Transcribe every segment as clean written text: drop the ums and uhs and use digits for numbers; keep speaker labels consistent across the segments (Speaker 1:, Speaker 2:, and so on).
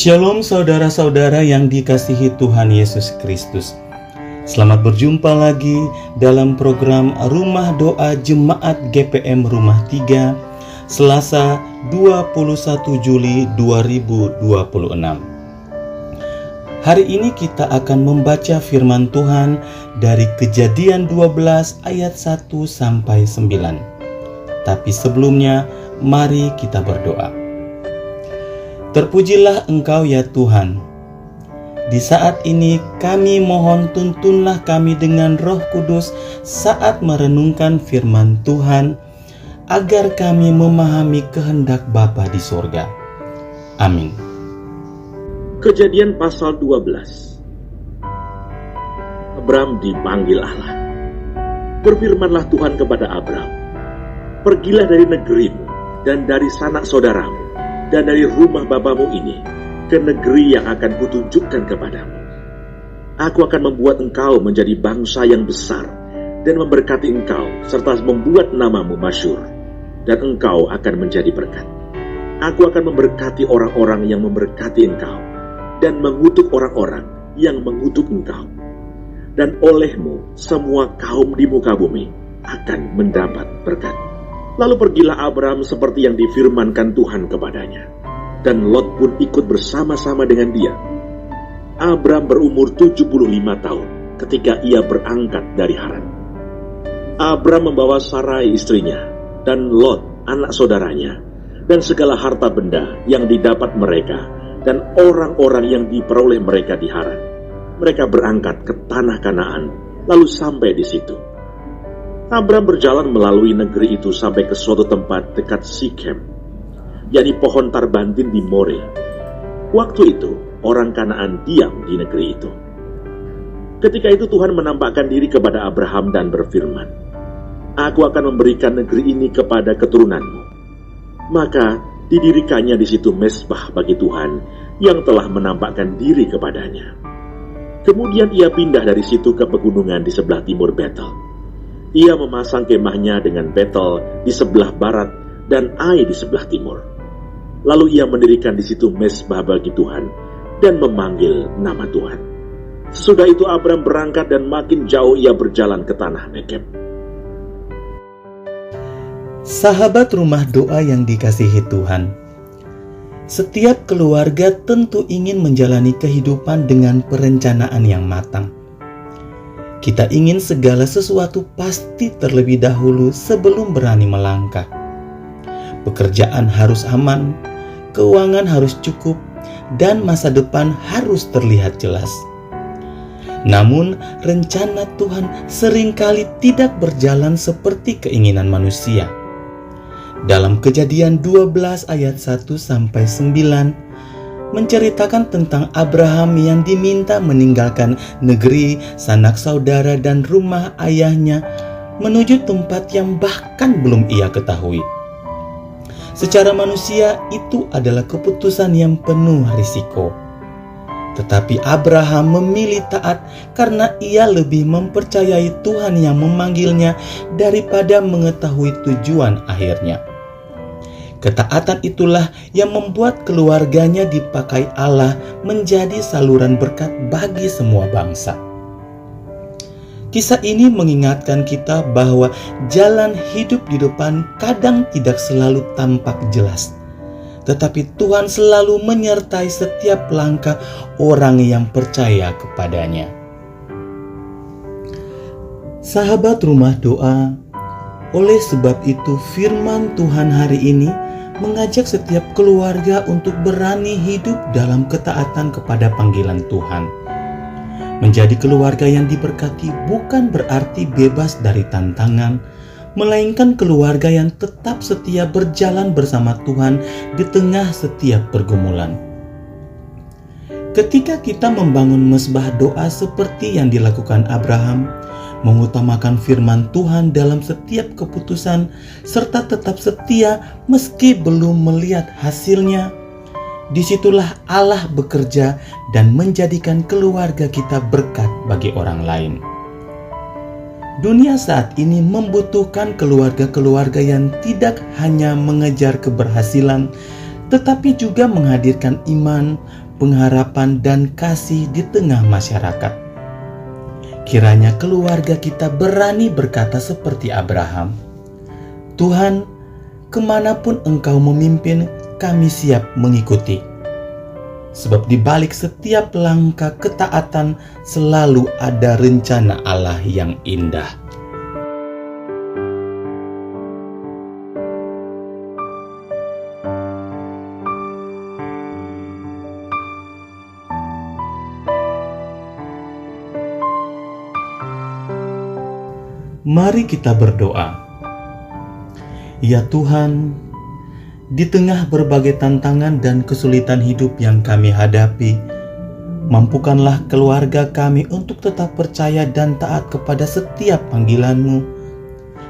Speaker 1: Shalom saudara-saudara yang dikasihi Tuhan Yesus Kristus. Selamat berjumpa lagi dalam program Rumah Doa Jemaat GPM Rumah 3, Selasa 21 Juli 2026. Hari ini kita akan membaca firman Tuhan dari Kejadian 12 ayat 1 sampai 9. Tapi sebelumnya, mari kita berdoa. Terpujilah Engkau ya Tuhan. Di saat ini kami mohon tuntunlah kami dengan Roh Kudus saat merenungkan firman Tuhan, agar kami memahami kehendak Bapa di sorga. Amin.
Speaker 2: Kejadian pasal 12. Abram dipanggil Allah. Berfirmanlah Tuhan kepada Abram, "Pergilah dari negerimu dan dari sanak saudaramu dan dari rumah bapamu ini ke negeri yang akan kutunjukkan kepadamu. Aku akan membuat engkau menjadi bangsa yang besar dan memberkati engkau serta membuat namamu masyhur, dan engkau akan menjadi berkat. Aku akan memberkati orang-orang yang memberkati engkau dan mengutuk orang-orang yang mengutuk engkau. Dan olehmu semua kaum di muka bumi akan mendapat berkat." Lalu pergilah Abram seperti yang difirmankan Tuhan kepadanya, dan Lot pun ikut bersama-sama dengan dia. Abram berumur 75 tahun ketika ia berangkat dari Haran. Abram membawa Sarai istrinya, dan Lot anak saudaranya, dan segala harta benda yang didapat mereka, dan orang-orang yang diperoleh mereka di Haran. Mereka berangkat ke tanah Kanaan, lalu sampai di situ. Abram berjalan melalui negeri itu sampai ke suatu tempat dekat Sikem, yakni pohon tarbantin di More. Waktu itu, orang Kanaan diam di negeri itu. Ketika itu Tuhan menampakkan diri kepada Abraham dan berfirman, "Aku akan memberikan negeri ini kepada keturunanmu." Maka didirikannya di situ mezbah bagi Tuhan yang telah menampakkan diri kepadanya. Kemudian ia pindah dari situ ke pegunungan di sebelah timur Betel. Ia memasang kemahnya dengan Betel di sebelah barat dan Ai di sebelah timur. Lalu ia mendirikan di situ mezbah bagi Tuhan dan memanggil nama Tuhan. Sesudah itu Abram berangkat dan makin jauh ia berjalan ke tanah Negev.
Speaker 1: Sahabat rumah doa yang dikasihi Tuhan, setiap keluarga tentu ingin menjalani kehidupan dengan perencanaan yang matang. Kita ingin segala sesuatu pasti terlebih dahulu sebelum berani melangkah. Pekerjaan harus aman, keuangan harus cukup, dan masa depan harus terlihat jelas. Namun, rencana Tuhan seringkali tidak berjalan seperti keinginan manusia. Dalam Kejadian 12 ayat 1-9 menceritakan tentang Abraham yang diminta meninggalkan negeri, sanak saudara, dan rumah ayahnya menuju tempat yang bahkan belum ia ketahui. Secara manusia itu adalah keputusan yang penuh risiko. Tetapi Abraham memilih taat karena ia lebih mempercayai Tuhan yang memanggilnya daripada mengetahui tujuan akhirnya. Ketaatan itulah yang membuat keluarganya dipakai Allah menjadi saluran berkat bagi semua bangsa. Kisah ini mengingatkan kita bahwa jalan hidup di depan kadang tidak selalu tampak jelas, tetapi Tuhan selalu menyertai setiap langkah orang yang percaya kepadanya. Sahabat rumah doa, oleh sebab itu firman Tuhan hari ini mengajak setiap keluarga untuk berani hidup dalam ketaatan kepada panggilan Tuhan. Menjadi keluarga yang diberkati bukan berarti bebas dari tantangan, melainkan keluarga yang tetap setia berjalan bersama Tuhan di tengah setiap pergumulan. Ketika kita membangun mezbah doa seperti yang dilakukan Abraham, mengutamakan firman Tuhan dalam setiap keputusan, serta tetap setia meski belum melihat hasilnya, disitulah Allah bekerja dan menjadikan keluarga kita berkat bagi orang lain. Dunia saat ini membutuhkan keluarga-keluarga yang tidak hanya mengejar keberhasilan, tetapi juga menghadirkan iman, pengharapan dan kasih di tengah masyarakat. Kiranya keluarga kita berani berkata seperti Abraham, "Tuhan, kemanapun Engkau memimpin, kami siap mengikuti." Sebab di balik setiap langkah ketaatan selalu ada rencana Allah yang indah. Mari kita berdoa. Ya Tuhan, di tengah berbagai tantangan dan kesulitan hidup yang kami hadapi, mampukanlah keluarga kami untuk tetap percaya dan taat kepada setiap panggilan-Mu,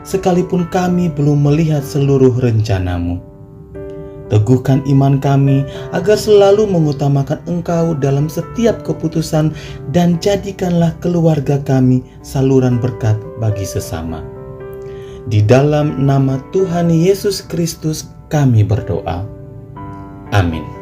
Speaker 1: sekalipun kami belum melihat seluruh rencana-Mu. Teguhkan iman kami agar selalu mengutamakan Engkau dalam setiap keputusan, dan jadikanlah keluarga kami saluran berkat bagi sesama. Di dalam nama Tuhan Yesus Kristus kami berdoa. Amin.